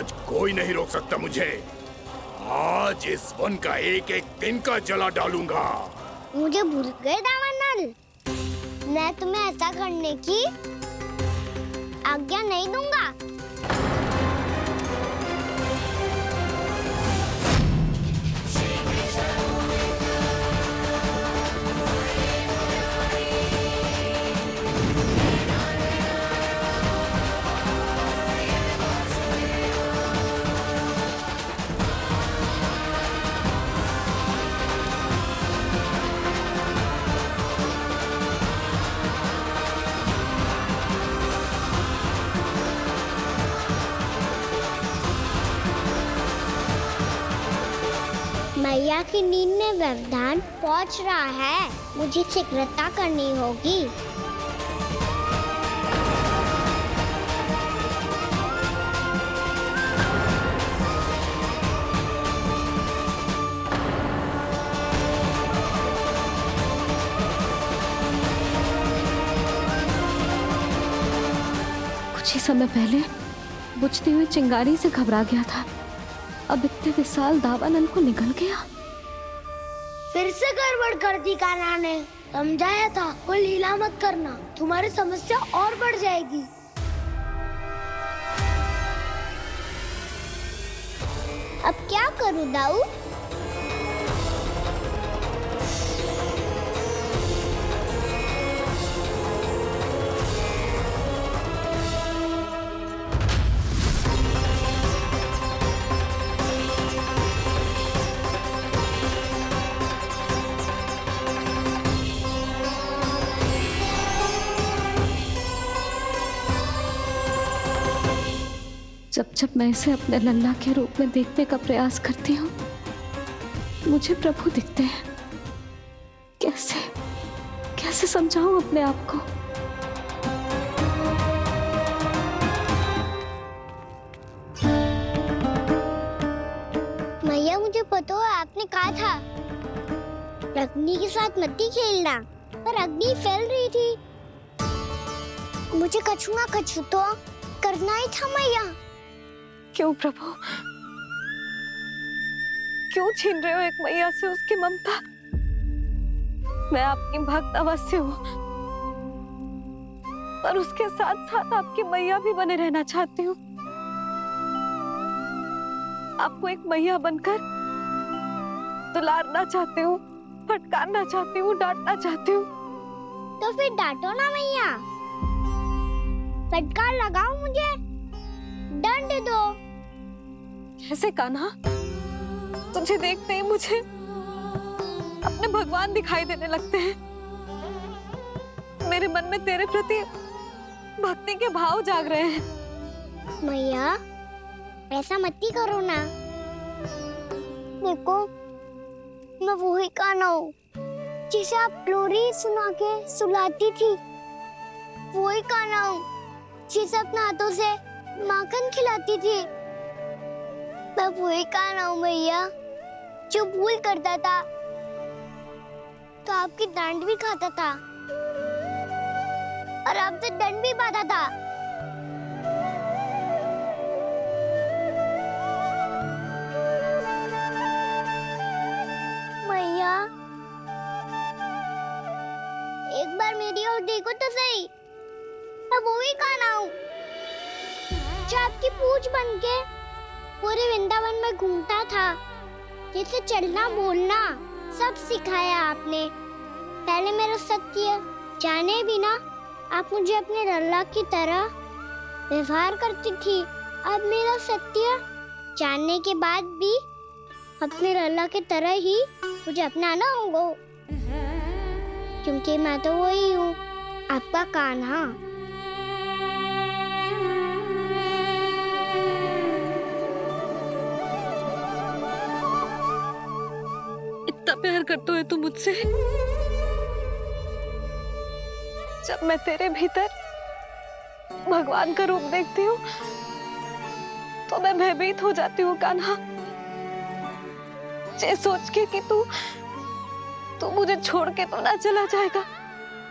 आज कोई नहीं रोक सकता मुझे। आज इस वन का एक एक दिन का जला डालूंगा। मुझे भूल गए दावानल, मैं तुम्हें ऐसा करने की आज्ञा नहीं दूंगा। मैया की नींद में व्यवधान पहुंच रहा है, मुझे शीघ्रता करनी होगी। कुछ ही समय पहले बुझती हुई चिंगारी से घबरा गया था, अब इतने विशाल दावानल को निगल गया। फिर से गड़बड़ कर दी कान्हा ने। समझाया था कोई लीला मत करना, तुम्हारी समस्या और बढ़ जाएगी। अब क्या करूं दाऊ? जब जब मैं इसे अपने लल्ला के रूप में देखने का प्रयास करती हूँ, मुझे प्रभु दिखते हैं। कैसे कैसे समझाऊं अपने आप को? मैया मुझे पता है आपने कहा था अग्नि के साथ मत ही खेलना, पर अग्नि फैल रही थी। मुझे कछु ना कछु तो करना ही था मैया। क्यों प्रभु, क्यों छीन रहे हो एक मैया से उसकी ममता? मैं आपकी भक्त अवश्य हूँ, पर उसके साथ साथ आपकी मैया भी बने रहना चाहती हूँ। आपको एक मैया बनकर दुलारना चाहती हूँ, फटकारना चाहती हूँ, डांटना चाहती हूँ। तो फिर डांटो ना मैया, फटकार लगाओ, मुझे दंड दो। कैसे कान्हा? तुझे देखते ही मुझे अपने भगवान दिखाई देने लगते हैं। मेरे मन में तेरे प्रति भक्ति के भाव जाग रहे हैं। मैया ऐसा मत ही करो ना। देखो मैं वही कान्हा हूँ जिसे आप लोरी सुना के सुलाती थी। वही कान्हा हूँ जिसे अपने हाथों से माखन खिलाती थी। मैं वही कान्हा हूँ मैया जो भूल करता था तो आपकी डांट भी खाता था और आपसे दंड भी पाता था। मैया एक बार मेरी ओर देखो तो सही। मैं वही कान्हा हूँ जो आपकी पूंछ बनके पूरे वृंदावन में घूमता था, जिसे चलना बोलना सब सिखाया आपने। पहले मेरा सत्य जाने बिना आप मुझे अपने लल्ला की तरह व्यवहार करती थी। अब मेरा सत्य जानने के बाद भी अपने लल्ला की तरह ही मुझे अपनाना होगा, क्योंकि मैं तो वही हूँ, आपका कान्हा। इतना प्यार करते हो तू मुझसे? जब मैं तेरे भीतर भगवान का रूप देखती हूँ तो मैं भयभीत हो जाती हूँ कान्हा। ये सोच के कि तू मुझे छोड़ के तो ना चला जाएगा।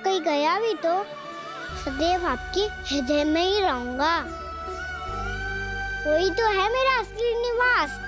कहीं गया भी तो सदैव आपके हृदय में ही रहूंगा। वही तो है मेरा असली निवास।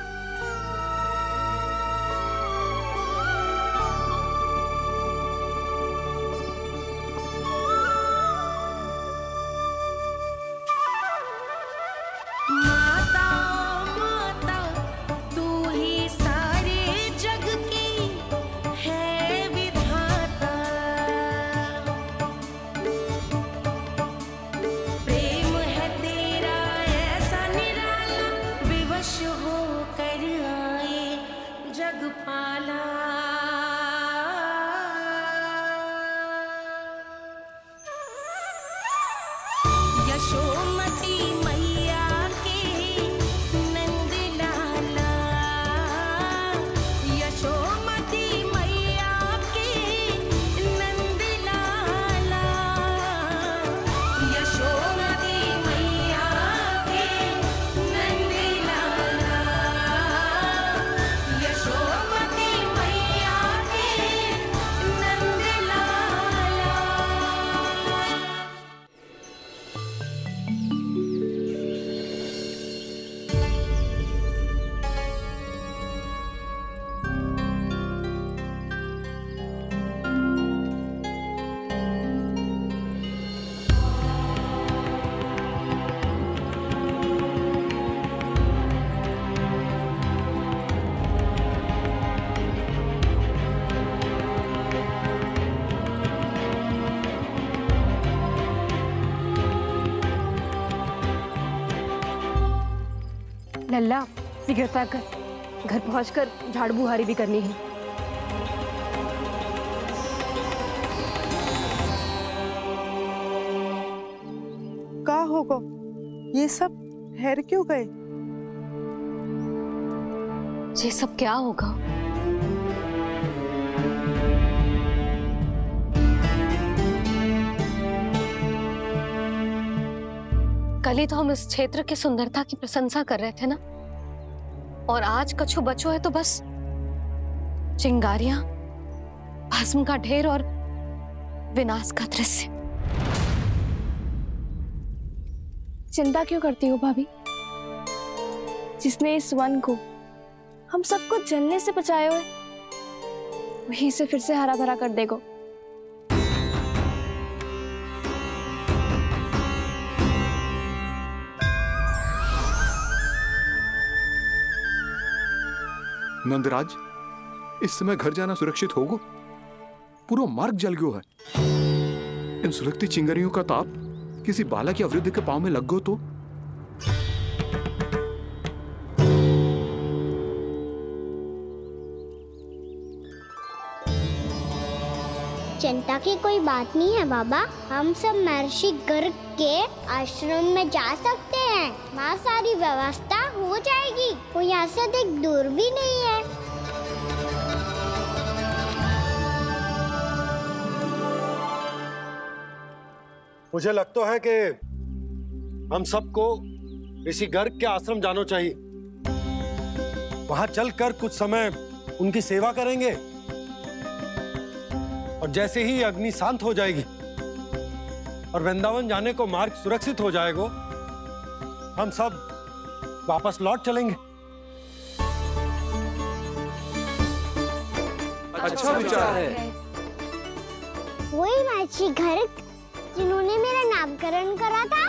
लल्ला सिगरेट पैक कर, घर पहुंचकर झाड़ू बुहारी भी करनी है। का होगा ये सब ठहर क्यों गए? ये सब क्या होगा? कल ही तो हम इस क्षेत्र की सुंदरता की प्रशंसा कर रहे थे ना, और आज कछु बचो है तो बस चिंगारियां, भस्म का ढेर और विनाश का दृश्य। चिंता क्यों करती हो भाभी? जिसने इस वन को, हम सबको जलने से बचाए हुए, वही से फिर से हरा भरा कर देगा। नंदराज, इस समय घर जाना सुरक्षित होगा? पूरा मार्ग जल गयो है। इन सुलगती चिंगारियों का ताप किसी बालक या वृद्ध के पांव में लग गो तो? चिंता की कोई बात नहीं है बाबा, हम सब महर्षि गर्ग के आश्रम में जा सकते हैं। वहाँ सारी व्यवस्था हो जाएगी, कोई यहाँ से अधिक दूर भी नहीं है। मुझे लगता है कि हम सबको ऋषि गर्ग के आश्रम जाना चाहिए। वहां चलकर कुछ समय उनकी सेवा करेंगे, और जैसे ही अग्नि शांत हो जाएगी और वृंदावन जाने को मार्ग सुरक्षित हो जाएगा, हम सब वापस लौट चलेंगे। अच्छा विचार है। वही महर्षि गर्ग जिन्होंने मेरा नामकरण करा था।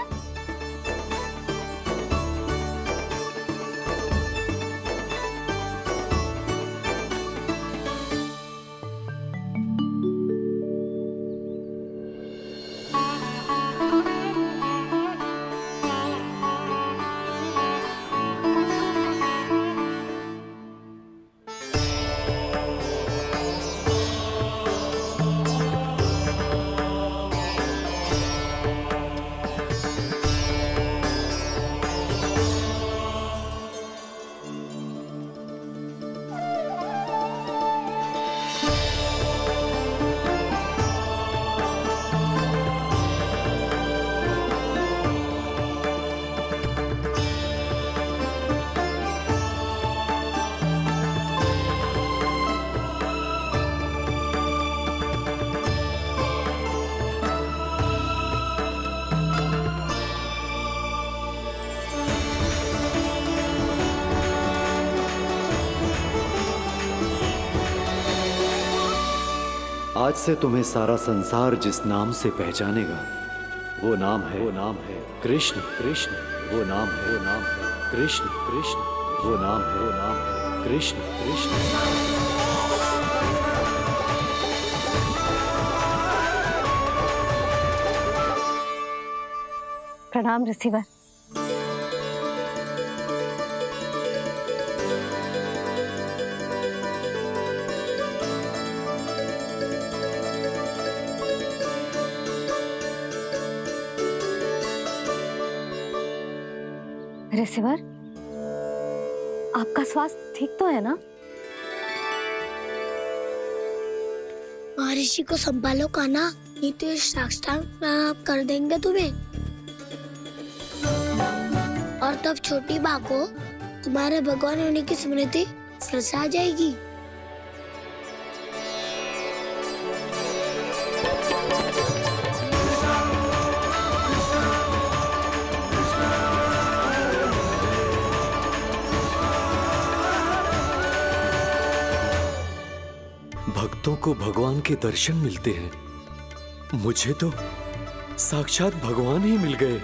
आज से तुम्हें सारा संसार जिस नाम से पहचानेगा वो नाम है कृष्ण। कृष्ण वो नाम है कृष्ण। कृष्ण वो नाम है कृष्ण। कृष्ण। प्रणाम रिसीवर। रिसीवर, आपका स्वास्थ्य ठीक तो है ना? महर्षि को संभालो कान्हा, नहीं तो ये साष्टांग प्रणाम कर देंगे तुम्हें। और तब छोटी बा को तुम्हारे भगवान होने की स्मृति फिर से आ जाएगी। भक्तों को भगवान के दर्शन मिलते हैं, मुझे तो साक्षात भगवान ही मिल गए।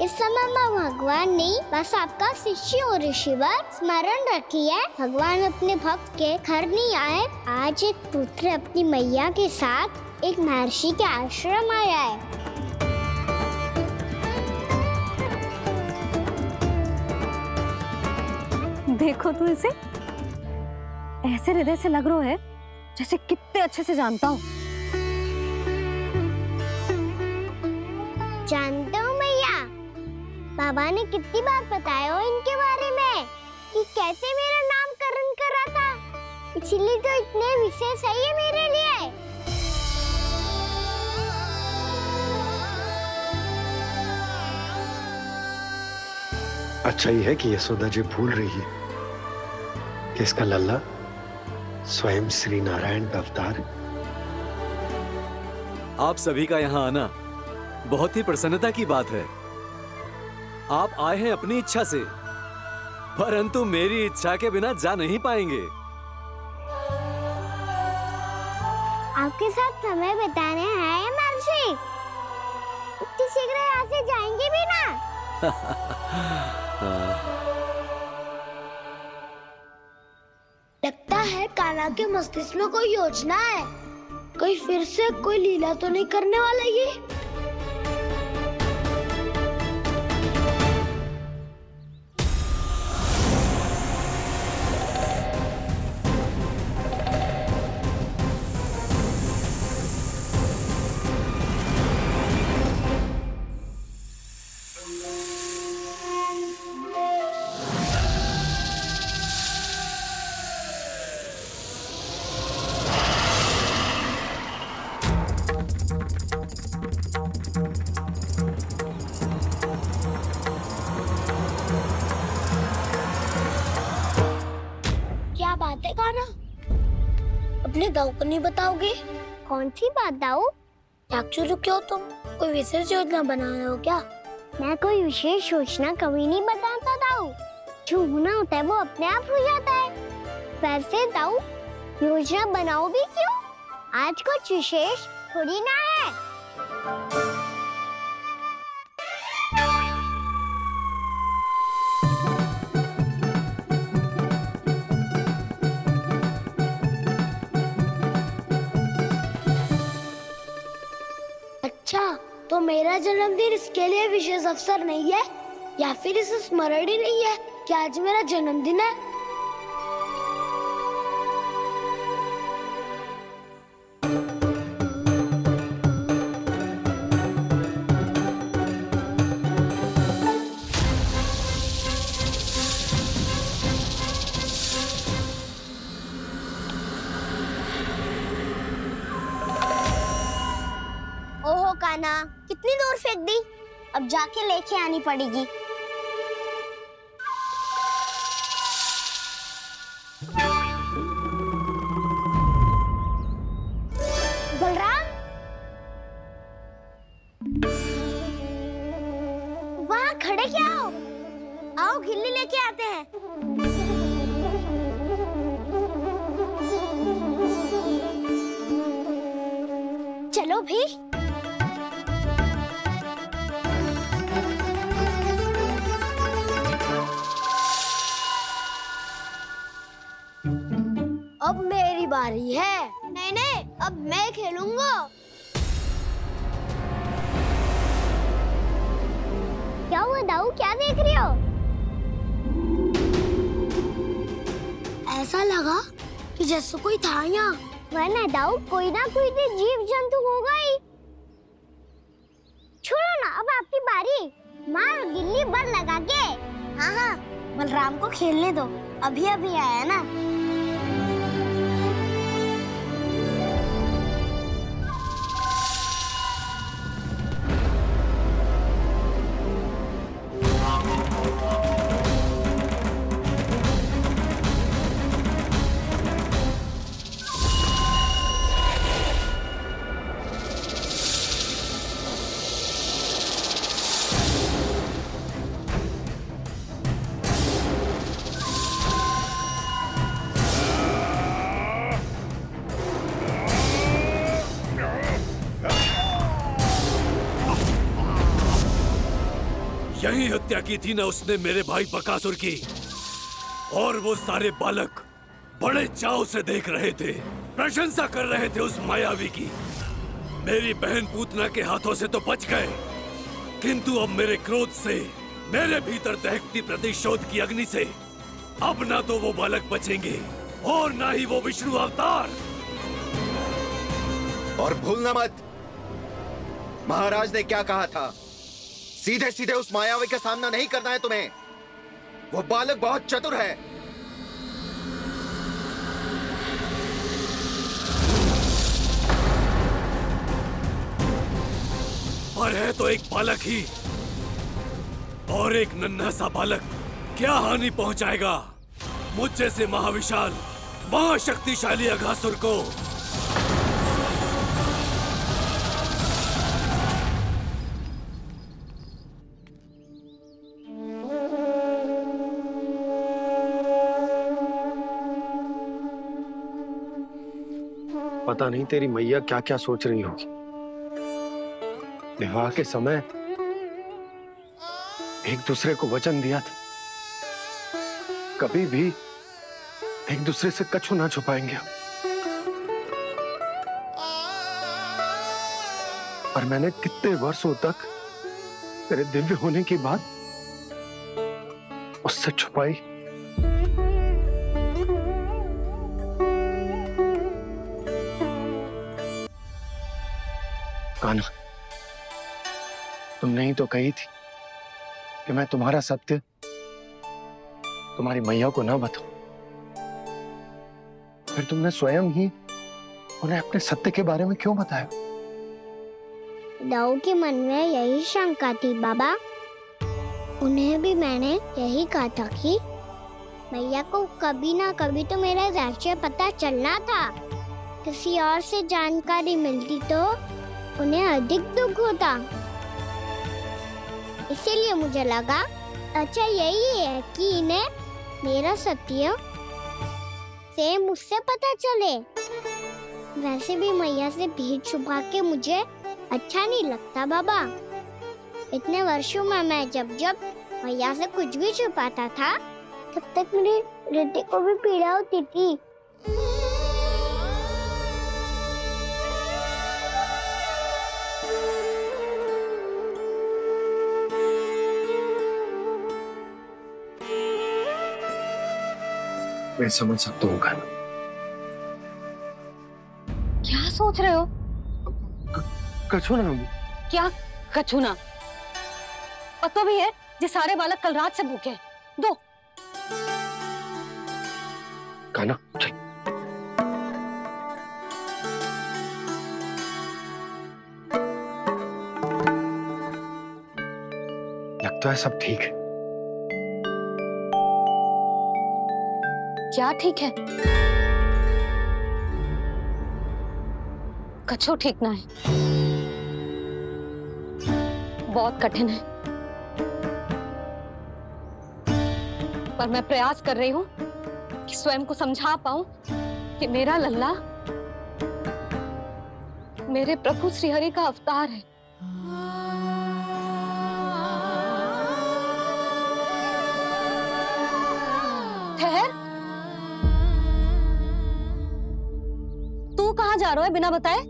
इस समय मैं भगवान नहीं, बस आपका शिष्य हूँ ऋषिवर। स्मरण रखिए, भगवान अपने भक्त के घर नहीं आए। आज एक पुत्र अपनी मैया के साथ एक महर्षि के आश्रम आया है। देखो तो इसे, ऐसे हृदय से लग रहा है जैसे कितने अच्छे से जानता हूँ। जानते हो मैया, बाबा ने कितनी बार बताया हो इनके बारे में कि कैसे मेरा नामकरण करा था, इसीलिए तो इतने विशेष है ये मेरे लिए। अच्छा ही है कि यशोदा जी भूल रही है कि इसका लल्ला स्वयं श्री नारायण का अवतार है। आप सभी का यहाँ आना बहुत ही प्रसन्नता की बात है। आप आए हैं अपनी इच्छा से, परंतु मेरी इच्छा के बिना जा नहीं पाएंगे। आपके साथ समय बिताने हैं महर्षि, इतनी शीघ्र यहाँ से जाएंगे भी ना? लगता है कान्हा के मस्तिष्क में कोई योजना है, कोई फिर से कोई लीला तो नहीं करने वाला ये। अपने दाऊ को नहीं बताओगे? कौन सी बात दाऊ? चाकचूरू क्यों तुम? कोई विशेष योजना बना रहे हो क्या? मैं कोई विशेष योजना कभी नहीं बताता दाऊ। जो होना होता है वो अपने आप हो जाता है। वैसे दाऊ, योजना बनाओ भी क्यों? आज कुछ विशेष थोड़ी ना है। अच्छा, तो मेरा जन्मदिन इसके लिए विशेष अवसर नहीं है, या फिर इसे स्मरण ही नहीं है कि आज मेरा जन्मदिन है? ओहो कान्हा, कितनी दूर फेंक दी, अब जाके लेके आनी पड़ेगी। बलराम, वहाँ खड़े क्या हो? आओ गिल्ली लेके आते हैं। चलो भी। अब मेरी बारी है। नहीं नहीं, अब मैं खेलूंगा। क्या हुआ दाऊ, क्या देख रहे हो? ऐसा लगा कि जैसे कोई था यहाँ। वरना दाऊ कोई ना कोई तो जीव जंतु होगा ही। छोड़ो ना, अब आपकी बारी। मार गिल्ली बर लगा के। हाँ हाँ, बलराम को खेलने दो, अभी अभी आया ना। यही हत्या की थी ना उसने मेरे भाई बकासुर की। और वो सारे बालक बड़े चाव से देख रहे थे, प्रशंसा कर रहे थे उस मायावी की। मेरी बहन पूतना के हाथों से तो बच गए, किंतु अब मेरे क्रोध से, मेरे भीतर दहकती प्रतिशोध की अग्नि से अब ना तो वो बालक बचेंगे और ना ही वो विष्णु अवतार। और भूलना मत, महाराज ने क्या कहा था, सीधे सीधे उस मायावी का सामना नहीं करना है तुम्हें। वो बालक बहुत चतुर है। पर है तो एक बालक ही, और एक नन्हा सा बालक क्या हानि पहुंचाएगा मुझ जैसे महाविशाल महाशक्तिशाली अघासुर को। पता नहीं तेरी मैया क्या क्या सोच रही होगी। विवाह के समय एक दूसरे को वचन दिया था, कभी भी एक दूसरे से कछु ना छुपाएंगे। और मैंने कितने वर्षों तक तेरे दिव्य होने की बात उससे छुपाई। कान्हा, तुमने ही तो कही थी कि मैं तुम्हारा सत्य तुम्हारी मैया को ना बताऊं। फिर तुमने स्वयं ही उन्हें अपने सत्य के बारे में क्यों बताया? दाऊ के मन में यही शंका थी बाबा। उन्हें भी मैंने यही कहा था कि मैया को कभी ना कभी तो मेरा रहस्य पता चलना था। किसी और से जानकारी मिलती तो उन्हें अधिक दुख होता। इसीलिए मुझे लगा अच्छा यही है कि इन्हें मेरा सत्य से मुझसे पता चले। वैसे भी मैया से भेद छुपा के मुझे अच्छा नहीं लगता बाबा। इतने वर्षों में मैं जब जब मैया से कुछ भी छुपाता था तब तक मेरे हृदय को भी पीड़ा होती थी। मैं समझ सकता हूँ कान्हा। क्या सोच रहे हो? कछु ना। क्या कछु ना? पता भी है ये सारे बालक कल रात से भूखे हैं। दो। कान्हा चल। लगता है सब ठीक है। क्या ठीक है? कछु ठीक ना है, बहुत कठिन है। पर मैं प्रयास कर रही हूँ कि स्वयं को समझा पाऊं कि मेरा लल्ला मेरे प्रभु श्रीहरि का अवतार है। ठहर, तू कहाँ जा रहा है बिना बताए?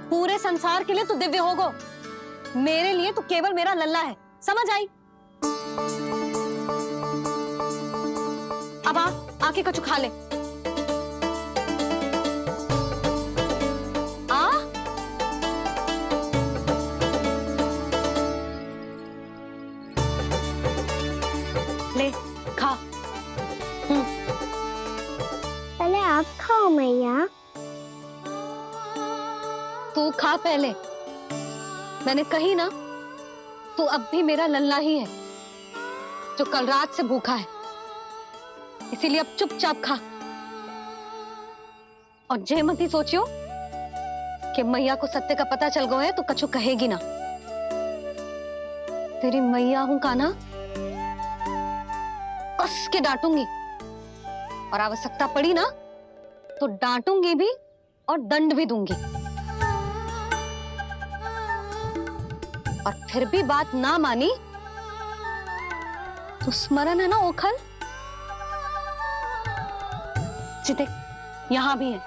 पूरे संसार के लिए तू दिव्य होगो, मेरे लिए तू केवल मेरा लल्ला है, समझ आई? अब आके कछु खा ले। ले खा। पहले आप खाओ मैया। तू खा पहले। मैंने कही ना, तू अब भी मेरा लल्ला ही है जो कल रात से भूखा है, इसीलिए अब चुपचाप खा। और जे मत ही सोचियो कि मैया को सत्य का पता चल गया है तो कछु कहेगी ना। तेरी मैया हूं कान्हा, कस के डांटूंगी और आवश्यकता पड़ी ना तो डांटूंगी भी और दंड भी दूंगी। और फिर भी बात ना मानी तो स्मरण है ना ओखल, देख यहां भी है।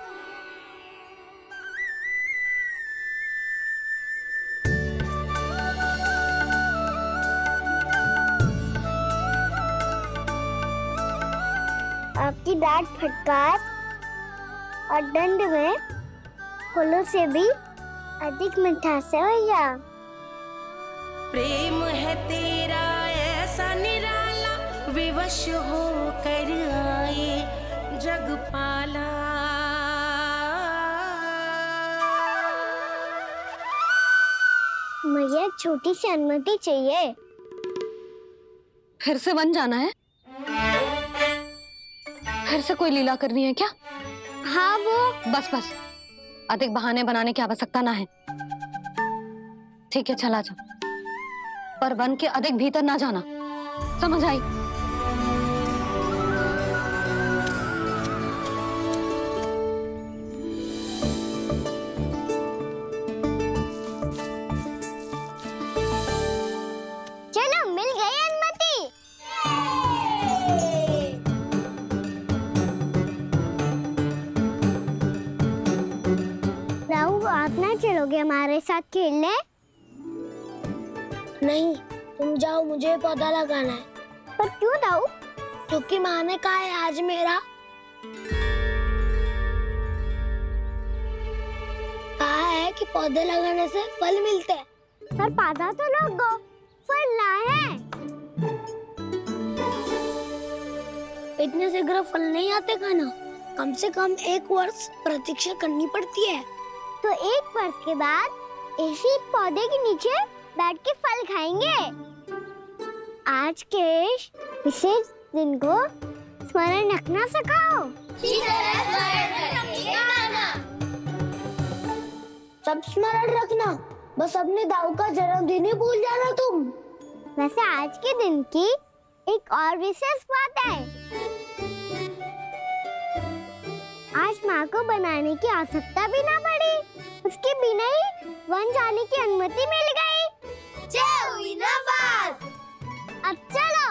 आपकी डांट फटकार और दंड में फूलों से भी अधिक मिठास है भैया। प्रेम है तेरा ऐसा निराला, विवश हो कर आए जगपाला। मैया छोटी सी अनुमति चाहिए। फिर से वन जाना है? फिर से कोई लीला करनी है क्या? हाँ वो बस बस, अधिक बहाने बनाने की आवश्यकता ना है। ठीक है चला जा, पर वन के अधिक भीतर ना जाना, समझ आई? चलो मिल गई अनुमति। राहु, आप ना चलोगे हमारे साथ खेलने? नहीं, तुम जाओ, मुझे पौधा लगाना है। पर क्यों दाऊ? क्योंकि माँ ने कहा है आज मेरा कहा है कि पौधे लगाने से फल मिलते हैं। पर पौधा तो लगो, फल ना है। इतने शीघ्र फल नहीं आते कान्हा, कम से कम 1 वर्ष प्रतीक्षा करनी पड़ती है। तो 1 वर्ष के बाद इसी पौधे के नीचे बैठ के फल खाएंगे। आज के विशेष दिन को स्मरण रखना सिखाओ। सब स्मरण रखना, बस अपने दाऊ का जन्मदिन ही भूल जाना तुम। वैसे आज के दिन की एक और विशेष बात है। आज माँ को बनाने की आवश्यकता भी ना पड़ी, उसके बिना ही वन जाने की अनुमति मिल गई। जय हुई ना बात। अब चलो।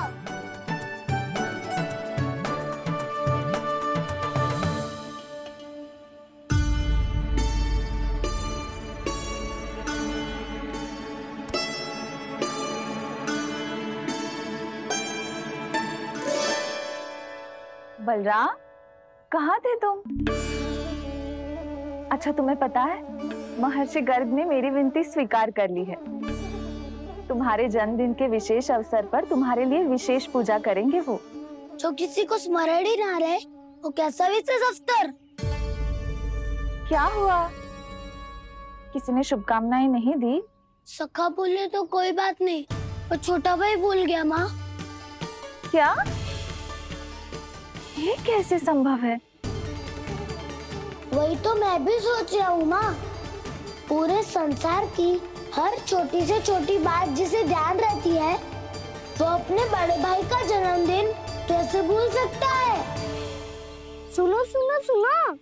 बलराम, कहाँ थे तुम? अच्छा, तुम्हें पता है महर्षि गर्ग ने मेरी विनती स्वीकार कर ली है। तुम्हारे जन्मदिन के विशेष अवसर पर तुम्हारे लिए विशेष पूजा करेंगे वो। जो किसी को स्मरण ही ना रहे, वो कैसा विशेष अवसर? क्या हुआ? किसी ने शुभकामनाएं नहीं दी? सखा बोले तो कोई बात नहीं, पर छोटा भाई भूल गया माँ। क्या? ये कैसे संभव है? वही तो मैं भी सोच रहा हूँ माँ। पूरे संसार की हर छोटी से छोटी बात जिसे ध्यान रहती है, वो अपने बड़े भाई का जन्मदिन कैसे भूल सकता है? सुनो सुनो सुनो,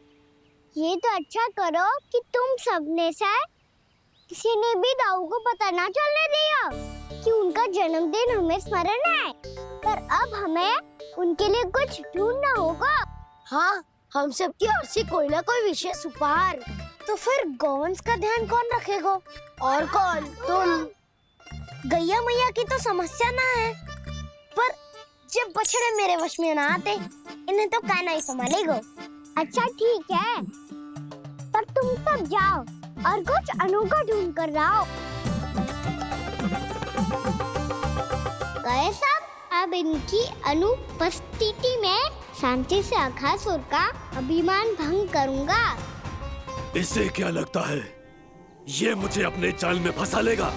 ये तो अच्छा करो कि तुम सबने से किसी ने भी दाऊ को पता ना चलने दिया कि उनका जन्मदिन हमें स्मरण है। पर अब हमें उनके लिए कुछ ढूंढना होगा। हाँ, हम सबकी ओर से कोई ना कोई विशेष उपहार। तो फिर गोवंश का ध्यान कौन रखेगा? और कौन? तुम। गैया मैया की तो समस्या ना है, पर जब बछड़े मेरे वश में ना आते, इन्हें तो कान्हा ही संभालेगा। अच्छा ठीक है, पर तुम सब जाओ और कुछ अनोखा ढूंढ कर लाओ। गए सब? अब इनकी अनुपस्थिति में शांति से अघासुर का अभिमान भंग करूंगा। इसे क्या लगता है ये मुझे अपने जाल में फंसा लेगा?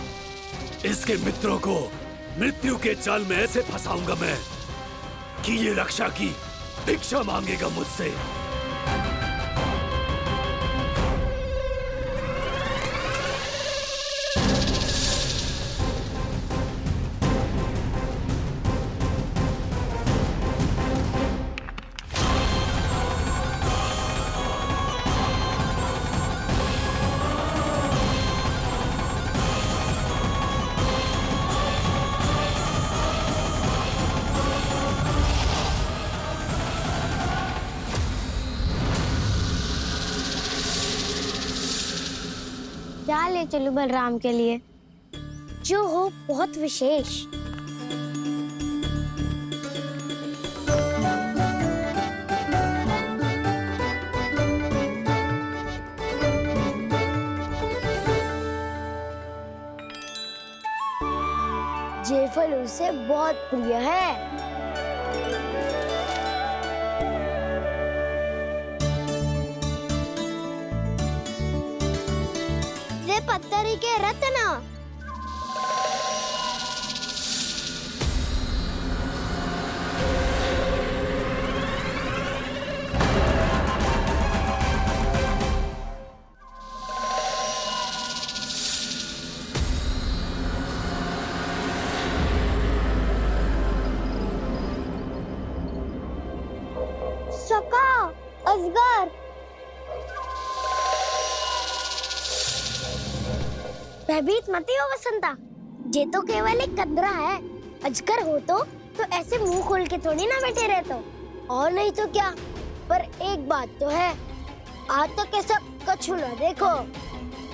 इसके मित्रों को मृत्यु के जाल में ऐसे फंसाऊंगा मैं कि ये रक्षा की भिक्षा मांगेगा मुझसे। क्या ले चलूं बलराम के लिए जो हो बहुत विशेष? ये फल उसे बहुत प्रिय है। पत्थरी के रत्न। सका, अजगर। भयभीत मत हो वसंता, ये तो केवल एक कंदरा है। अजगर हो तो ऐसे मुंह खोल के थोड़ी ना बैठे रहते हो। और नहीं तो क्या, पर एक बात तो है, आज तक ऐसा कछु ना देखो।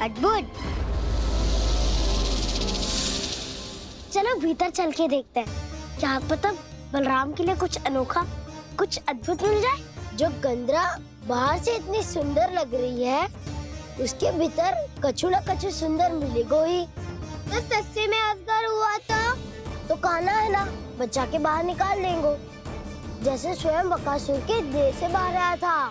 अद्भुत। चलो भीतर चल के देखते हैं, क्या पता बलराम के लिए कुछ अनोखा, कुछ अद्भुत मिल जाए। जो गंदरा बाहर से इतनी सुंदर लग रही है, उसके भीतर कछु न कछु सुंदर मिलेगा ही। तो सस्ते में अजगर हुआ तो कान्हा है ना, बचा के बाहर निकाल देंगे, जैसे स्वयं बकासुर के देह से बाहर आया था।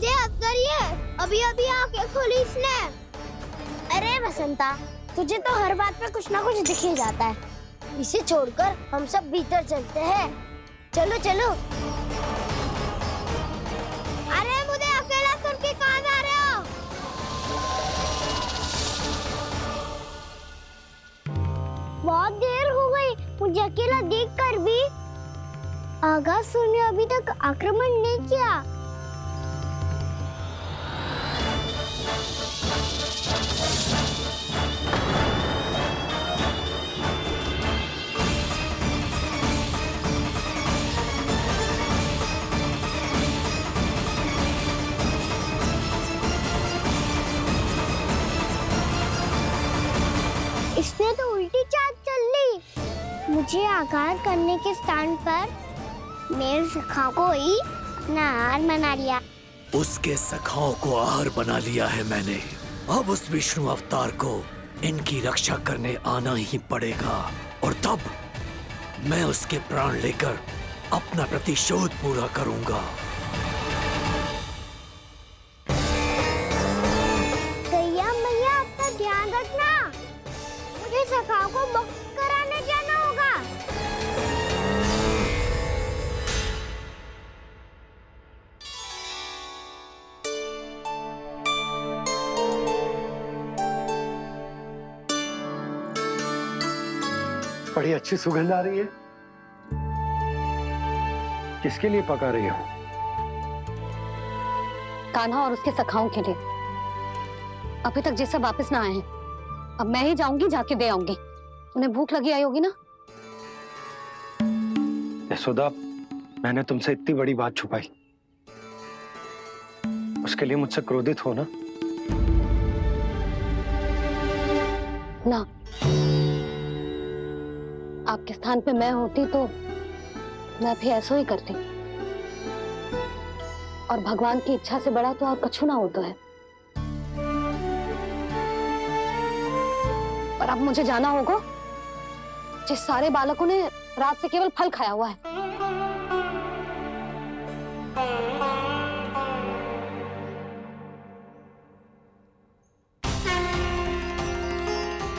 ये अजगर ये अभी अभी आके खोली इसने। अरे वसंता, तुझे तो हर बात पे कुछ ना कुछ दिख ही जाता है। इसे छोड़कर हम सब भीतर चलते हैं। चलो चलो। अरे मुझे अकेला सुन के कहाँ जा रहे हो? बहुत देर हो गई, मुझे अकेला देखकर भी। अघासुर ने अभी तक आक्रमण नहीं किया। इसने तो उल्टी चाल चल ली। मुझे आघात करने के स्थान पर मेरे सखा को ही अपना आहार बना लिया। उसके सखाओं को आहार बना लिया है मैंने। अब उस विष्णु अवतार को इनकी रक्षा करने आना ही पड़ेगा, और तब मैं उसके प्राण लेकर अपना प्रतिशोध पूरा करूंगा। गैया मैया, अपना ध्यान रखना। मुझे सखा को मुक्त कराने जाना होगा। बड़ी अच्छी सुगंध आ रही है। किसके लिए पका रही हो? कान्हा और उसके सखाओं के लिए। अभी तक जैसे वापस ना आए हैं, अब मैं ही जाऊंगी, जाके दे आऊंगी। उन्हें भूख लगी आई होगी ना। यशोदा, मैंने तुमसे इतनी बड़ी बात छुपाई, उसके लिए मुझसे क्रोधित हो ना? ना, आपके स्थान पे मैं होती तो मैं भी ऐसा ही करती। और भगवान की इच्छा से बड़ा तो और कछु ना होता है। पर अब मुझे जाना होगा। जिस सारे बालकों ने रात से केवल फल खाया हुआ है।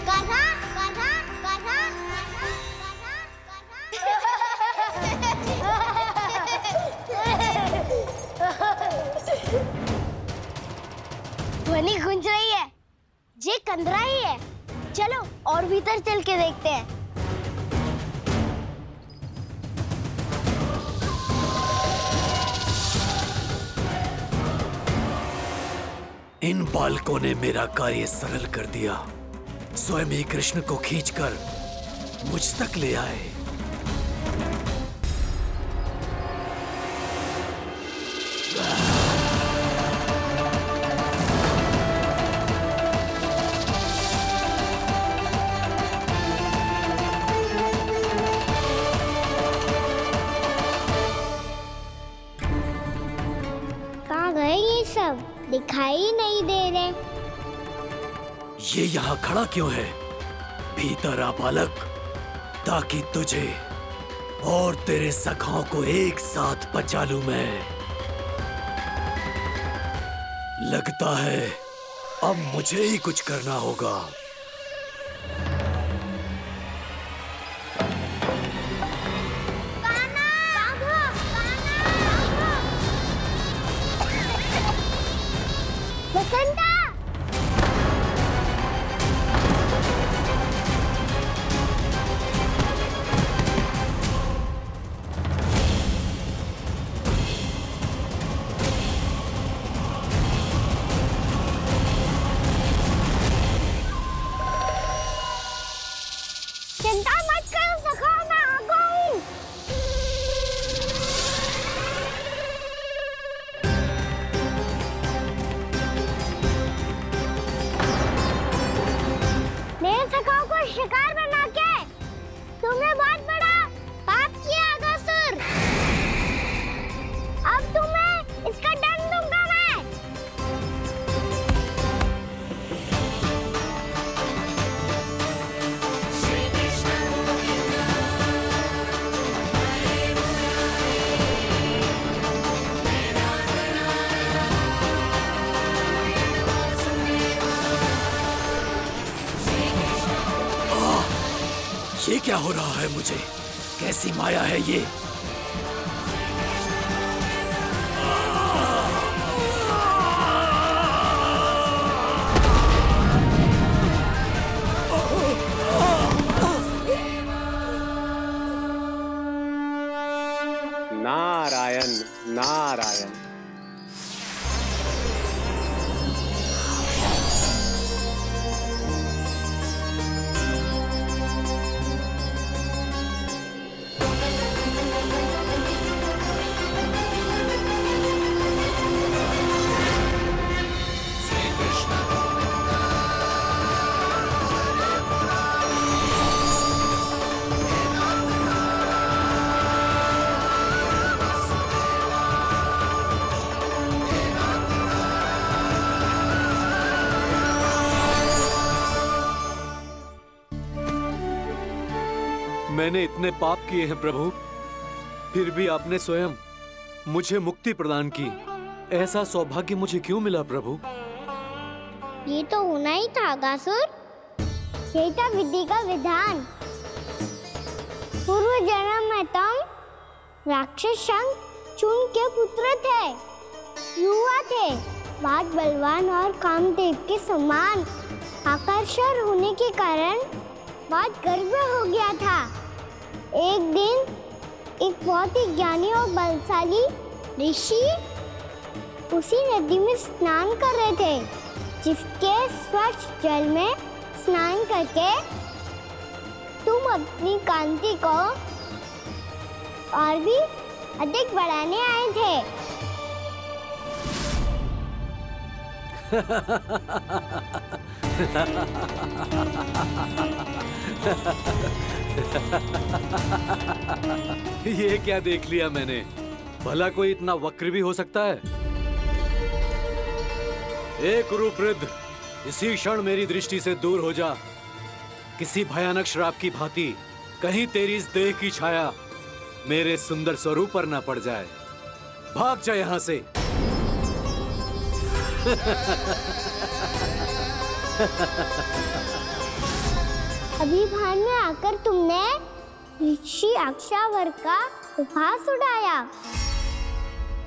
कान्हा, कान्हा, कान्हा, ध्वनि गूंज रही है। ये कंदरा ही है। चलो और भीतर चल के देखते हैं। इन बालकों ने मेरा कार्य सरल कर दिया। स्वयं ही कृष्ण को खींचकर मुझ तक ले आए। कहाँ गए ये सब? दिखाई नहीं दे रहे। ये यहाँ खड़ा क्यों है? भीतर आ बालक, ताकि तुझे और तेरे सखाओं को एक साथ बचा लूं मैं। लगता है अब मुझे ही कुछ करना होगा। वसंता! चिंता मत करो सखा, मैं आ गई। मेरे सखाओं को शिकार बना के तुमने बहुत बड़ा पाप किया अगासुर। अब तुम्हें इसका दंड दूंगा मैं। ये क्या हो रहा है मुझे? कैसी माया है ये? नारायण नारायण। मैंने इतने पाप किए हैं प्रभु, फिर भी आपने स्वयं मुझे मुक्ति प्रदान की। ऐसा सौभाग्य मुझे क्यों मिला प्रभु? ये तो होना ही था अगासुर। यही था विधि का विधान। पूर्व जन्म में तुम राक्षस शंखचूड़ के पुत्र थे। युवा थे, बहुत बलवान और कामदेव के समान। आकर्षण होने के कारण बहुत गर्व हो गया था। एक दिन एक बहुत ही ज्ञानी और बलशाली ऋषि उसी नदी में स्नान कर रहे थे, जिसके स्वच्छ जल में स्नान करके तुम अपनी कांति को और भी अधिक बढ़ाने आए थे। ये क्या देख लिया मैंने? भला कोई इतना वक्र भी हो सकता है? एक रूपवृद्ध, इसी क्षण मेरी दृष्टि से दूर हो जा। किसी भयानक श्राप की भांति कहीं तेरी इस देह की छाया मेरे सुंदर स्वरूप पर न पड़ जाए। भाग जा यहाँ से। अभी भान में आकर तुमने ऋषि अक्षावर का उपहास उड़ाया।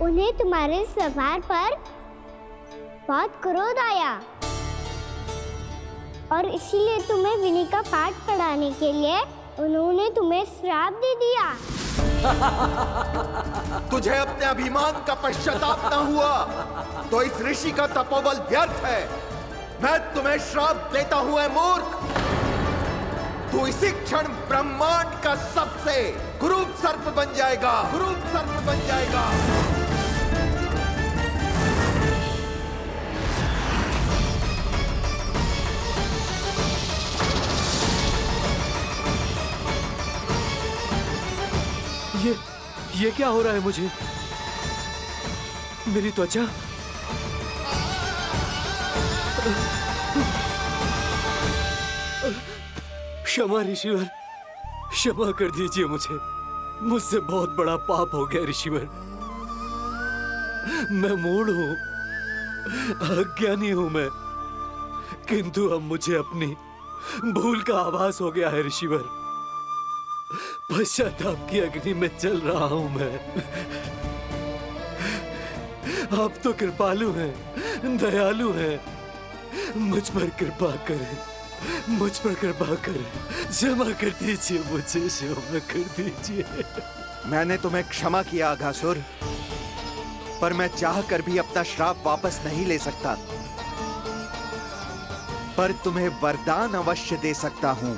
उन्हें तुम्हारे स्वभाव पर बहुत क्रोध आया और इसीलिए तुम्हें विनय का पाठ पढ़ाने के लिए उन्होंने तुम्हें श्राप दे दिया। तुझे अपने अभिमान का पश्चाताप न हुआ तो इस ऋषि का तपोबल व्यर्थ है। मैं तुम्हें श्राप देता हूं ऐ मूर्ख। तू इसी क्षण ब्रह्मांड का सबसे कुरूप सर्प बन जाएगा। कुरूप सर्प बन जाएगा। ये क्या हो रहा है मुझे? मेरी त्वचा क्षमा ऋषिवर, क्षमा कर दीजिए मुझे। मुझसे बहुत बड़ा पाप हो गया ऋषिवर। मैं मूढ़ हूं, अज्ञानी हूं मैं, किंतु अब मुझे अपनी भूल का आभास हो गया है ऋषिवर। पश्चाताप की अग्नि में जल रहा हूं मैं। आप तो कृपालु हैं, दयालु हैं। मुझ पर कृपा करें, मुझ पर कृपा करें। क्षमा कर दीजिए मुझे, क्षमा कर दीजिए। मैंने तुम्हें क्षमा किया अघासुर, पर मैं चाहकर भी अपना श्राप वापस नहीं ले सकता। पर तुम्हें वरदान अवश्य दे सकता हूं।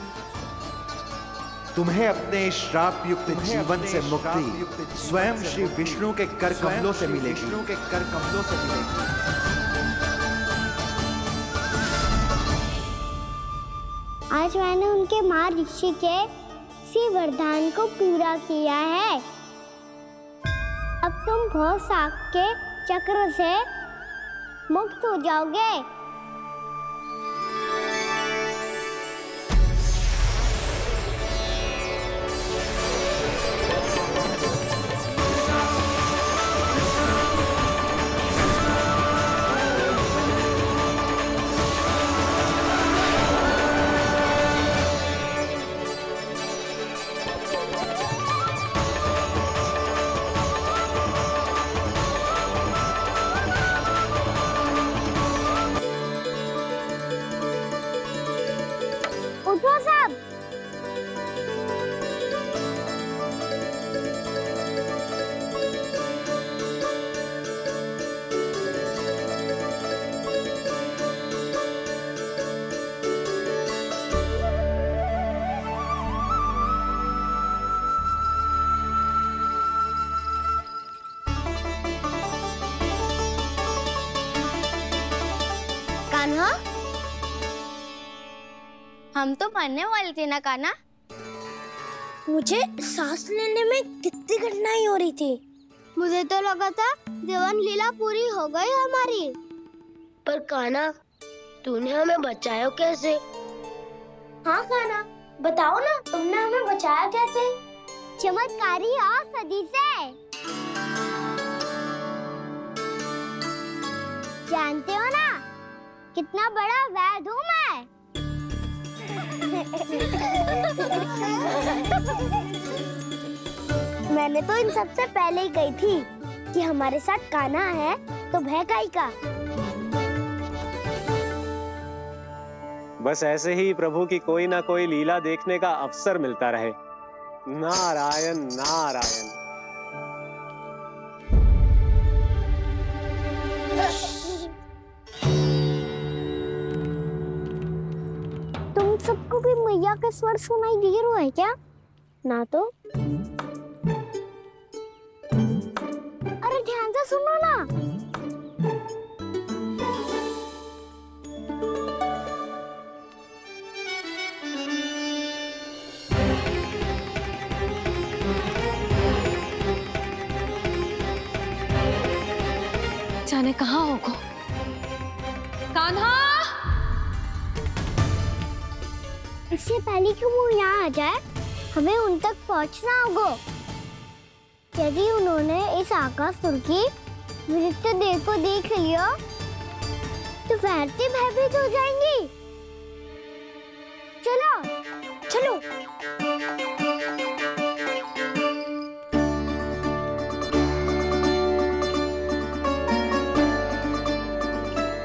तुम्हें अपने श्राप युक्त जीवन से मुक्ति स्वयं श्री विष्णु के कर कमलों से मिलेगी। विष्णु के कर कमलों से मिलेगी। आज मैंने उनके महर्षि के इसी वरदान को पूरा किया है। अब तुम भव साग के चक्र से मुक्त हो जाओगे। उठो सब। कान्हा, हम तो मरने वाले थे ना कान्हा। मुझे सांस लेने में कितनी कठिनाई हो रही थी। मुझे तो लगा था जीवन लीला पूरी हो गई हमारी। पर कान्हा, तूने हमें बचाया कैसे? हाँ कान्हा, बताओ ना, तुमने हमें बचाया कैसे? चमत्कारी और सदी से। जानते हो ना कितना बड़ा वैद्य हूँ मैं। मैंने तो इन सबसे पहले ही कही थी कि हमारे साथ कान्हा है तो भय काई का। बस ऐसे ही प्रभु की कोई ना कोई लीला देखने का अवसर मिलता रहे। नारायण नारायण। तुम सबको भी मैया का स्वर सुनाई दे रहा है क्या? ना तो। अरे ध्यान से सुनो ना। जाने कहाँ होगा? कान्हा! इससे पहले कि वो यहाँ आ जाए, हमें उन तक पहुँचना होगा। यदि उन्होंने इस आकासुर की नृत्य देह को देख लिया, तो वैसे भयभीत हो जाएंगी। चलो, चलो।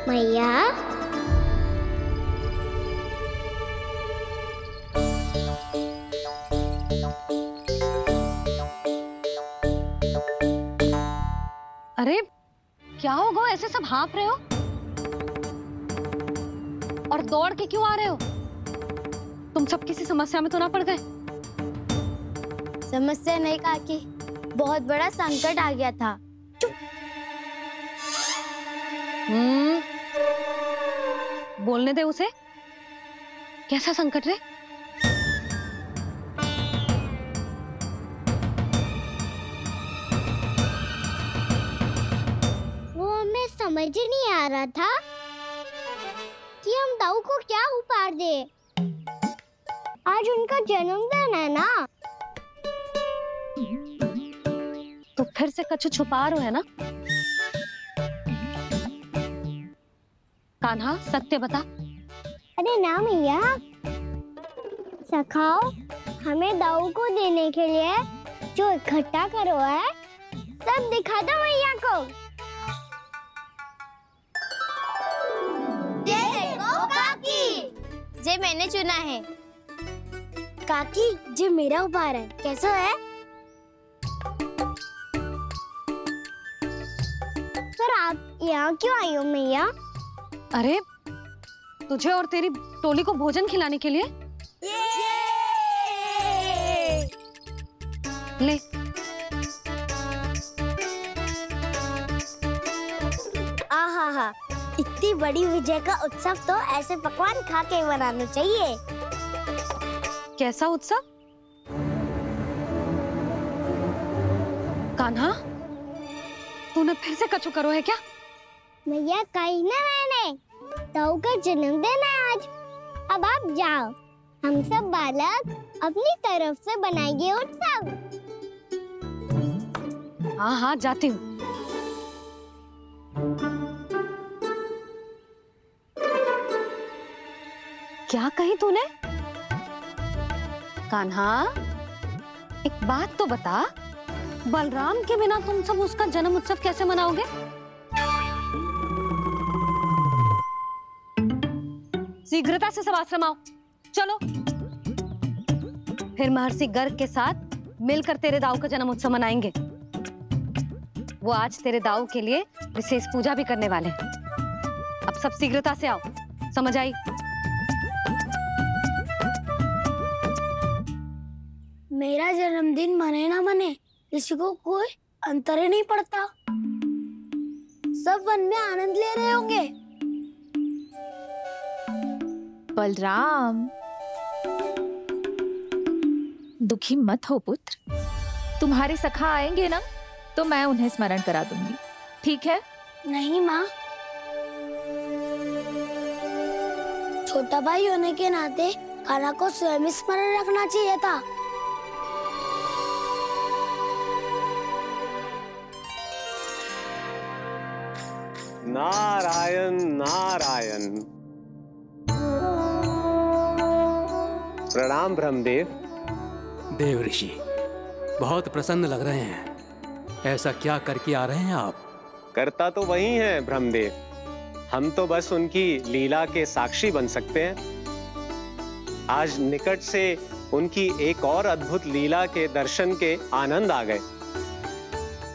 मैया, अरे क्या होगा? ऐसे सब हाँफ रहे हो और दौड़ के क्यों आ रहे हो? तुम सब किसी समस्या में तो ना पड़ गए? समस्या नहीं काकी, बहुत बड़ा संकट आ गया था। बोलने दे उसे। कैसा संकट रे? वो हमें समझ ही नहीं आ रहा था कि हम दाऊ को क्या उपहार दे। आज उनका जन्मदिन है ना, तो फिर से कछु छुपा रहे हो है ना? कान्हा सत्य बता। अरे ना मैया, सखाओ हमें दाऊ को देने के लिए जो इकट्ठा करो है, सब दिखा दो मैया को। ये देखो काकी, जे मैंने चुना है। काकी, जे मेरा उपहार है, कैसा है? पर आप यहाँ क्यों आई हो मैया? अरे तुझे और तेरी टोली को भोजन खिलाने के लिए। ले। आहा, इतनी बड़ी विजय का उत्सव तो ऐसे पकवान खा के मनाना चाहिए। कैसा उत्सव? कान्हा, तूने फिर से कछु करो है क्या? मैया कही ना मैंने, दाऊ का जन्मदिन है आज। अब आप जाओ, हम सब बालक अपनी तरफ से बनाएंगे उत्सव। हाँ हाँ जाती हूँ। क्या कही तूने? कान्हा, एक बात तो बता, बलराम के बिना तुम सब उसका जन्म उत्सव कैसे मनाओगे? शीघ्रता से सब आश्रम आओ, चलो। फिर महर्षि गर्ग के साथ मिलकर तेरे दाऊ का जन्म उत्सव मनाएंगे। वो आज तेरे दाऊ के लिए विशेष पूजा भी करने वाले हैं। अब सब शीघ्रता से आओ, समझ आई? मेरा जन्मदिन मने ना मने, किसी को कोई अंतर ही नहीं पड़ता। सब वन में आनंद ले रहे होंगे। बलराम, दुखी मत हो पुत्र। तुम्हारे सखा आएंगे ना, तो मैं उन्हें स्मरण करा दूंगी, ठीक है? नहीं माँ, छोटा भाई होने के नाते कान्हा को स्वयं स्मरण रखना चाहिए था। नारायण नारायण। प्रणाम ब्रह्मदेव। देव ऋषि, बहुत प्रसन्न लग रहे हैं। ऐसा क्या करके आ रहे हैं आप? करता तो वही है ब्रह्मदेव, हम तो बस उनकी लीला के साक्षी बन सकते हैं। आज निकट से उनकी एक और अद्भुत लीला के दर्शन के आनंद आ गए।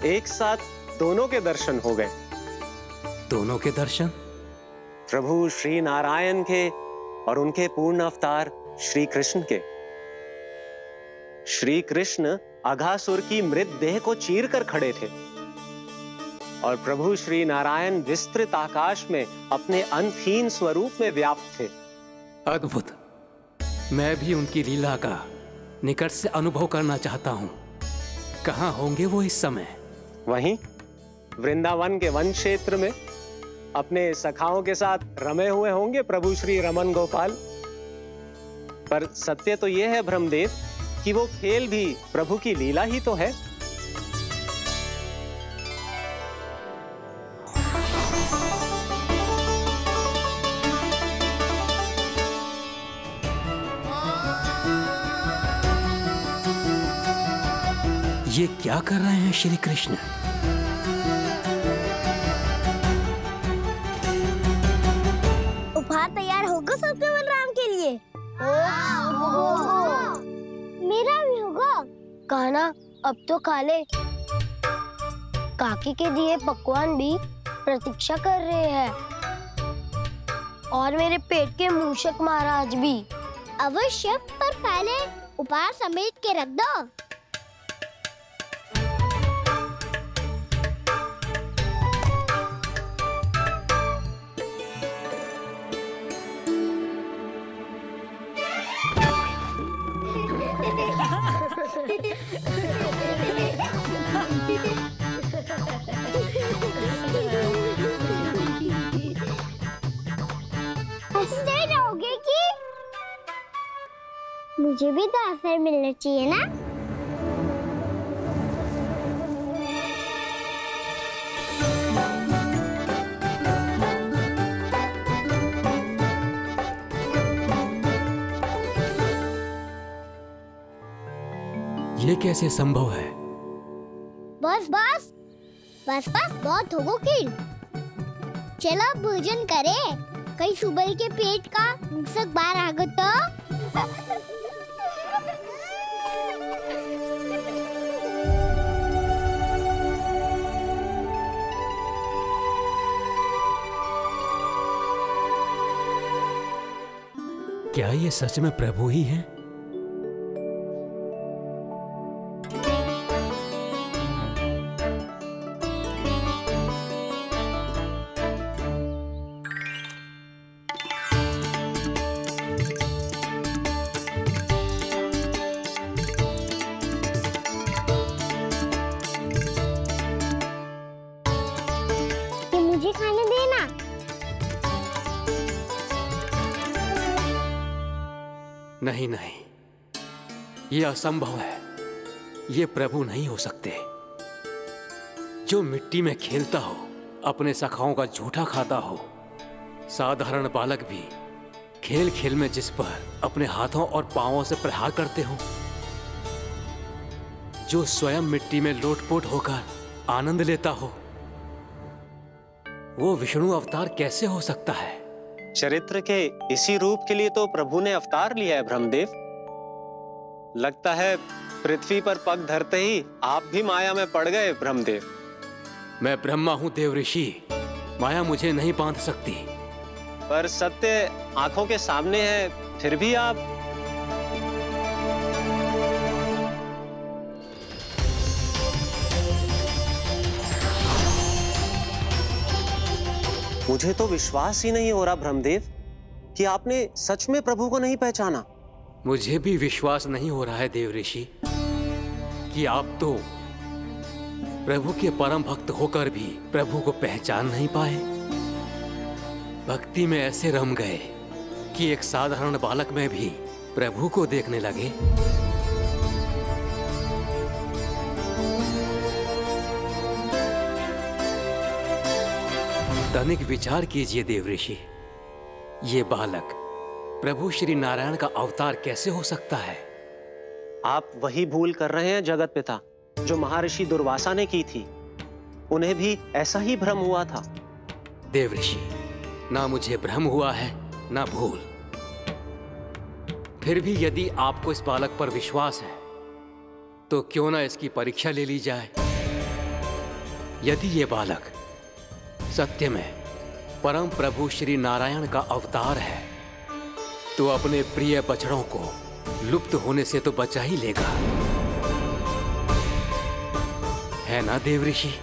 एक साथ दोनों के दर्शन हो गए। दोनों के दर्शन? प्रभु श्री नारायण के और उनके पूर्ण अवतार श्री कृष्ण के। श्री कृष्ण अघासुर की मृत देह को चीर कर खड़े थे और प्रभु श्री नारायण विस्तृत आकाश में अपने अंतहीन स्वरूप में व्याप्त थे। अद्भुत। मैं भी उनकी लीला का निकट से अनुभव करना चाहता हूं। कहां होंगे वो इस समय? वहीं वृंदावन के वन क्षेत्र में अपने सखाओं के साथ रमे हुए होंगे प्रभु श्री रमन गोपाल। पर सत्य तो यह है ब्रह्मदेव कि वो खेल भी प्रभु की लीला ही तो है। ये क्या कर रहे हैं श्री कृष्ण? उपहार तैयार होगा सबके बलराम के लिए? मेरा भी होगा। कहना अब तो खा ले। काकी के दिए पकवान भी प्रतीक्षा कर रहे हैं और मेरे पेट के मूषक महाराज भी। अवश्य, पर पहले उपहार समेट के रख दो। हंसते रहोगे कि? मुझे भी तो अवसर मिलना चाहिए ना। ये कैसे संभव है? बस बस बस बस बहुत होगो कि। चलो अब भोजन करे। कई सुबह के पेट का मूषक बाहर आ गया तो। क्या ये सच में प्रभु ही हैं? खाने देना। नहीं नहीं, ये असंभव है। ये प्रभु नहीं हो सकते। जो मिट्टी में खेलता हो, अपने सखाओं का झूठा खाता हो, साधारण बालक भी खेल खेल में जिस पर अपने हाथों और पांवों से प्रहार करते हो, जो स्वयं मिट्टी में लोटपोट होकर आनंद लेता हो, वो विष्णु अवतार कैसे हो सकता है? चरित्र के इसी रूप के लिए तो प्रभु ने अवतार लिया है ब्रह्मदेव। लगता है पृथ्वी पर पग धरते ही आप भी माया में पड़ गए ब्रह्मदेव। मैं ब्रह्मा हूं देव ऋषि, माया मुझे नहीं बांध सकती। पर सत्य आंखों के सामने है, फिर भी आप। मुझे तो विश्वास ही नहीं हो रहा ब्रह्मदेव कि आपने सच में प्रभु को नहीं पहचाना। मुझे भी विश्वास नहीं हो रहा है देव ऋषि कि आप तो प्रभु के परम भक्त होकर भी प्रभु को पहचान नहीं पाए। भक्ति में ऐसे रम गए कि एक साधारण बालक में भी प्रभु को देखने लगे। तनिक विचार कीजिए देव ऋषि, ये बालक प्रभु श्री नारायण का अवतार कैसे हो सकता है? आप वही भूल कर रहे हैं जगत पिता जो महर्षि दुर्वासा ने की थी। उन्हें भी ऐसा ही भ्रम हुआ था। देव ऋषि, ना मुझे भ्रम हुआ है ना भूल। फिर भी यदि आपको इस बालक पर विश्वास है तो क्यों ना इसकी परीक्षा ले ली जाए। यदि ये बालक सत्य में परम प्रभु श्री नारायण का अवतार है तो अपने प्रिय बछड़ों को लुप्त होने से तो बचा ही लेगा, है ना देवऋषि?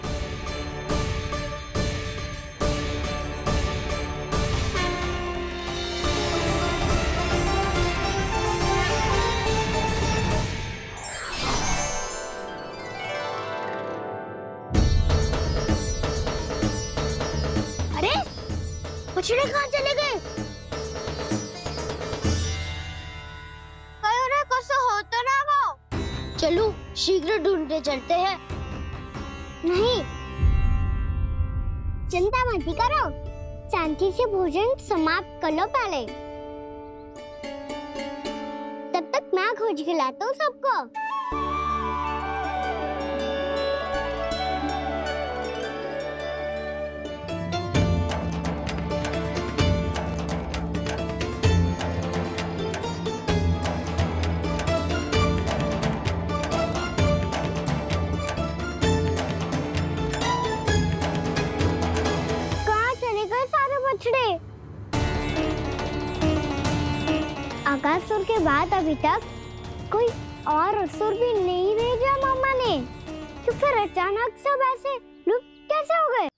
बछड़े कहाँ चले गए? हो तो ना वो। चलो शीघ्र ढूंढते चलते हैं। नहीं, चिंता मत करो, शांति से भोजन समाप्त कर लो पहले। तब तक मैं खोज के लाता हूँ सबको। अगासुर के बाद अभी तक कोई और असुर भी नहीं भेजा मामा ने, तो फिर अचानक सब ऐसे लुप्त कैसे हो गए?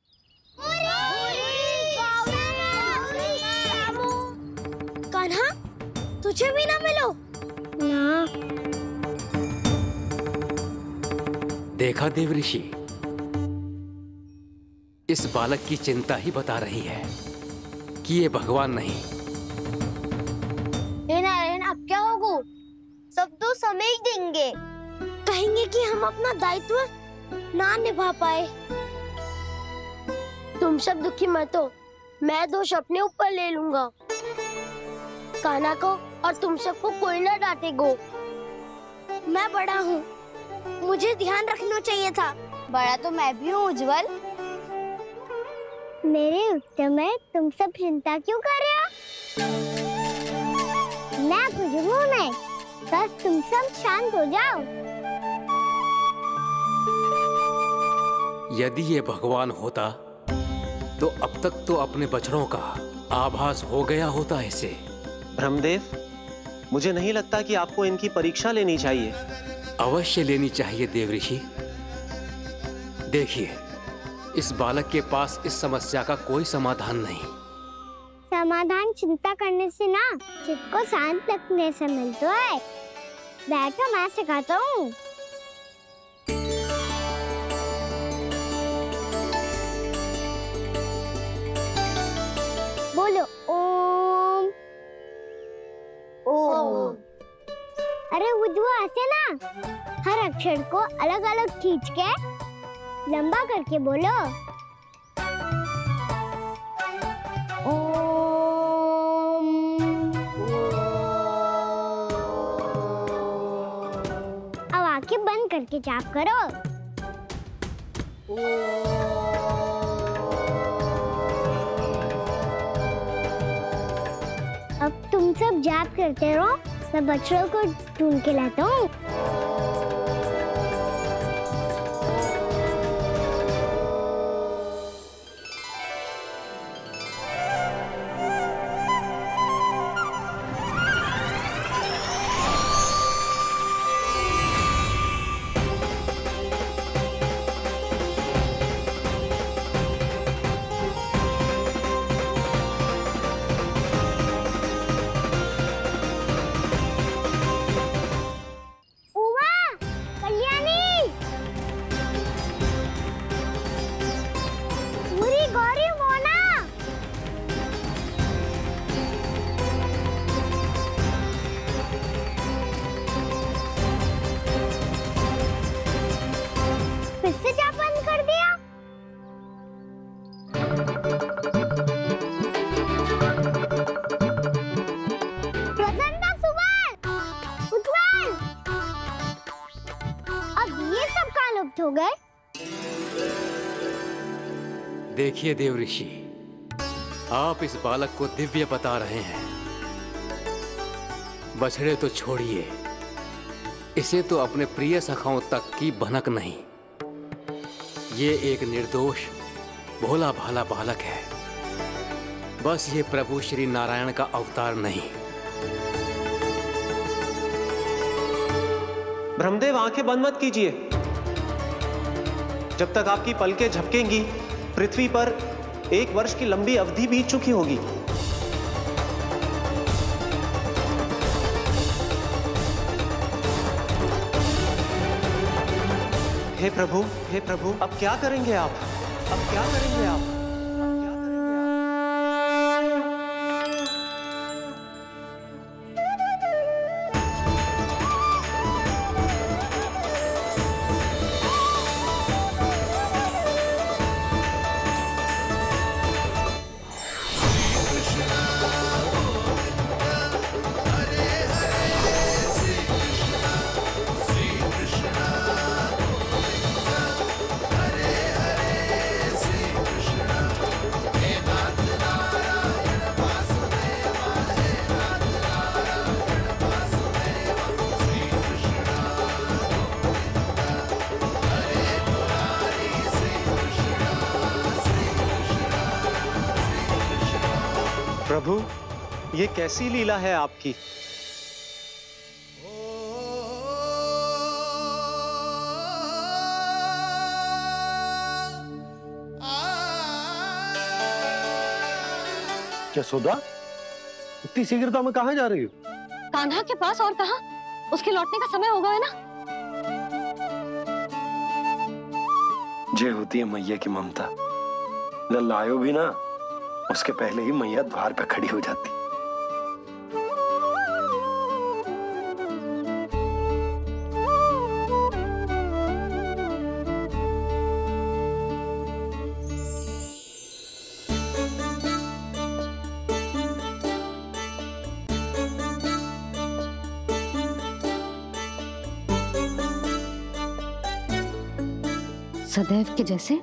कान्हा, तुझे भी ना मिलो ना। देखा देवऋषि, इस बालक की चिंता ही बता रही है कि ये भगवान नहीं। नारायण, अब क्या होगा? सब तो समझ देंगे, कहेंगे कि हम अपना दायित्व ना निभा पाए। तुम सब दुखी मत हो, मैं दोष अपने ऊपर ले लूंगा। कान्हा को और तुम सबको कोई ना डांटेगा। मैं बड़ा हूँ, मुझे ध्यान रखना चाहिए था। बड़ा तो मैं भी हूँ उज्जवल। मेरे उत्तर में तुम सब चिंता क्यों कर रहे हो? मैं कुछ नहीं, बस तुम सब शांत हो जाओ। यदि ये भगवान होता तो अब तक तो अपने बछड़ों का आभास हो गया होता इसे। ब्रह्मदेव, मुझे नहीं लगता कि आपको इनकी परीक्षा लेनी चाहिए। अवश्य लेनी चाहिए देवऋषि। देखिए, इस बालक के पास इस समस्या का कोई समाधान नहीं। समाधान चिंता करने से ना, चित्त को शांत रखने से मिलता है। बैठो, मैं सिखाता हूँ। बोलो ओम। ओम। अरे उद्वा, ऐसे ना हर अक्षर को अलग अलग खींच के लंबा करके बोलो। अब आंखें बंद करके जाप करो। अब तुम सब जाप करते रहो, मैं बच्चों को ढूंढ के लाता हूँ। हो गए। देखिए देवऋषि, आप इस बालक को दिव्य बता रहे हैं, बछड़े तो छोड़िए, इसे तो अपने प्रिय सखाओं तक की भनक नहीं। ये एक निर्दोष भोला भाला बालक है, बस ये प्रभु श्री नारायण का अवतार नहीं। ब्रह्मदेव, आंखें बंद मत कीजिए। जब तक आपकी पलकें झपकेंगी, पृथ्वी पर 1 वर्ष की लंबी अवधि बीत चुकी होगी। हे प्रभु, अब क्या करेंगे आप? अब क्या करेंगे आप? प्रभु, ये कैसी लीला है आपकी? यशोदा, इतनी शीघ्रता में कहाँ जा रही हो? कान्हा के पास, और कहाँ? उसके लौटने का समय होगा है ना। जय होती है मैया की ममता। लल्लायो भी ना, उसके पहले ही मैया द्वार पे खड़ी हो जाती। सदैव के जैसे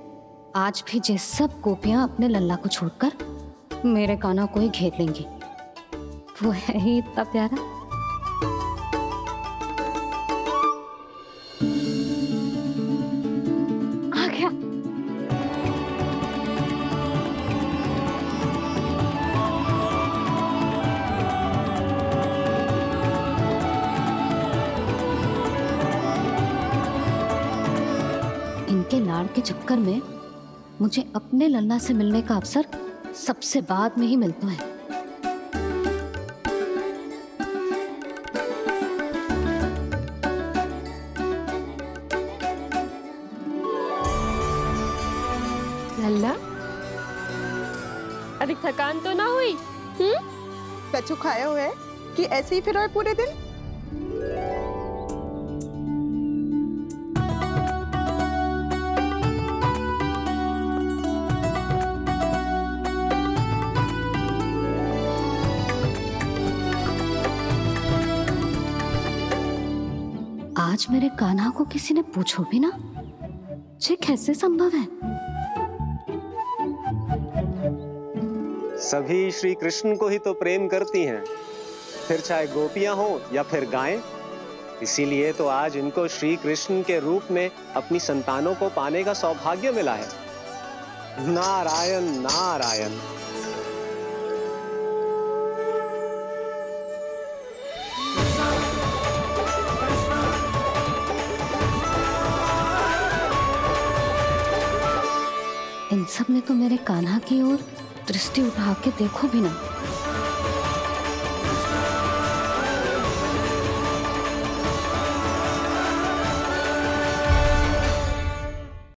आज भी ये सब गोपियां अपने लल्ला को छोड़कर मेरे कान्हा को ही घेर लेंगी। वो है ही इतना प्यारा। आ गया। इनके लाड़ के चक्कर में मुझे अपने लल्ला से मिलने का अवसर सबसे बाद में ही मिलता है। लल्ला, अभी थकान तो ना हुई? कछु खाया हुआ है कि ऐसे ही फिर पूरे दिन? आज मेरे कान्हा को किसी ने पूछो भी ना, ये कैसे संभव है? सभी श्री कृष्ण को ही तो प्रेम करती हैं, फिर चाहे गोपियां हो या फिर गायें। इसीलिए तो आज इनको श्री कृष्ण के रूप में अपनी संतानों को पाने का सौभाग्य मिला है। नारायण नारायण। इन सब ने तो मेरे कान्हा की ओर दृष्टि उठा के देखो भी ना।